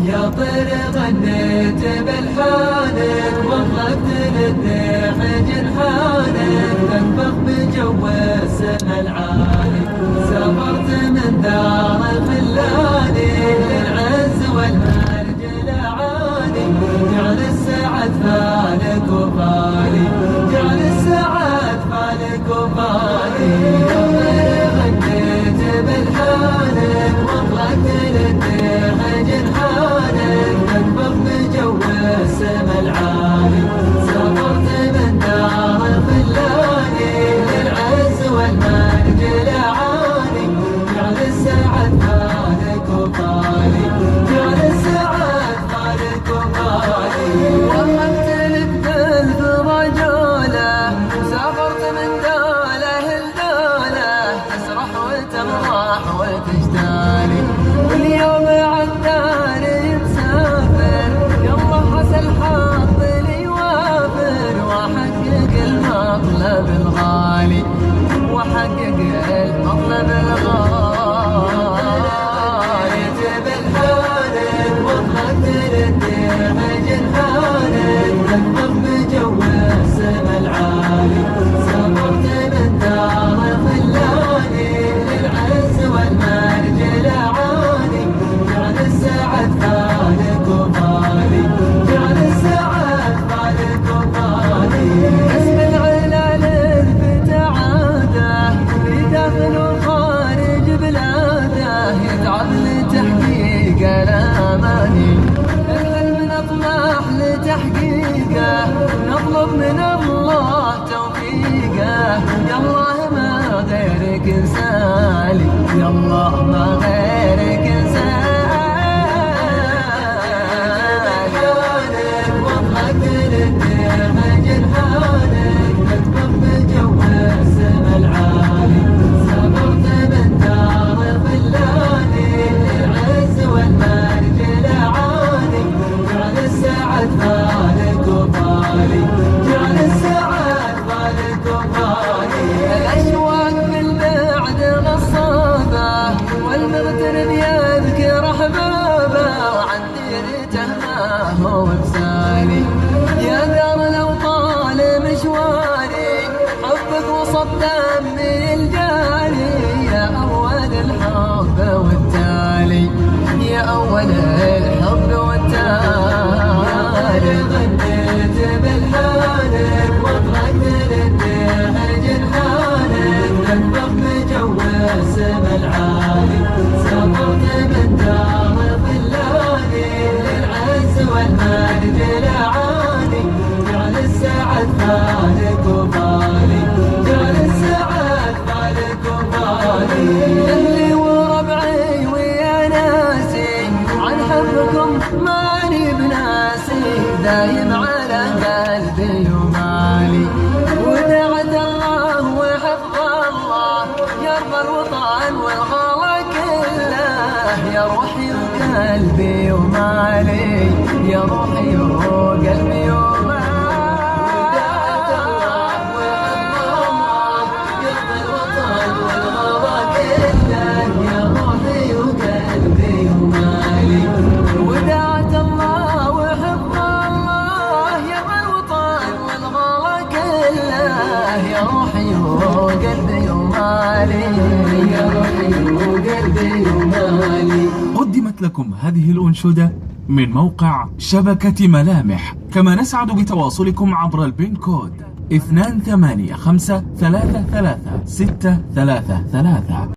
يا طير غنيت بلحانك وطلقت للذيح جنحانك تنفخ بجو السما العالي سافرت من دار خلاني للعز والمرج الأعالي جعل السعد فالك وفالي جعل السعد فالك وفالي يا طير غنيت بلحانك وطلقت للذيح جنحانك تنفخ بجو السما العالي سافرت من دار خلاني للعز والمرج الأعالي جعل السعد فالك وفالي جعل السعد فالك وفالي وقفت لك ألف رجالة وسافرت من داله لداله تسرح وتمرح وتجتالي واليوم عالداري مسافر يلا حسن الحظ لي وافر واحقق المطلب الغالي واحقق المطلب الغالي بالحانك وطلقت للذيح جنحانك تنفخ بجو السما العالي سافرت من دار خلاني للعز والمرج الأعالي جعل السعد فالك وفالي جعل السعد فالك وفالي اسم العلال الفتعاده في داخل وخارج بلاده يتعب لتحقيق الاماني الحلم نطمح لتحقيقه نطلب من الله توفيقه يا الله ما غيرك سالي يا الله ما غيرك سالي وطلقت للذيح جنحانك تنفخ بجو السما العالي سافرت من دار خلاني للعز والمرج الأعالي جعل السعد فالك وفالي جعل السعد فالك وفالي الأشواق في البعد غصابة والمغترب يذكر أحبابه وعن ديرته ما هو بسالي يا دار لو طال مشواري حبك وسط دمي الجاري يا أول الحب والتالي يا أول الحب والتالي غنيت بالحانك وطلقت للذيح جنحانك تنفخ بجو السما العالي سافرت من دار خلاني للعز والمرج الأعالي جعل السعد فالك وفالي جعل السعد فالك وفالي أهلي وربعي ويا ناسي عن حبكم ماني بناسي دايم على قلبي ومالي ودعت الله وحفظ الله يرضى الوطن والغلا كله يا روحي وقلبي ومالي يا روحي وقلبي ومالي ودعت الله وحفظ الله يرضى الوطن والغلا كله يا روحي وقلبي ومالي ودعت الله وحفظ الله يرضى الوطن والغلا كله يا روحي وقلبي ومالي يا روحي وقلبي ومالي. قدمت لكم هذه الأنشودة من موقع شبكة ملامح. كما نسعد بتواصلكم عبر البين كود 285333633.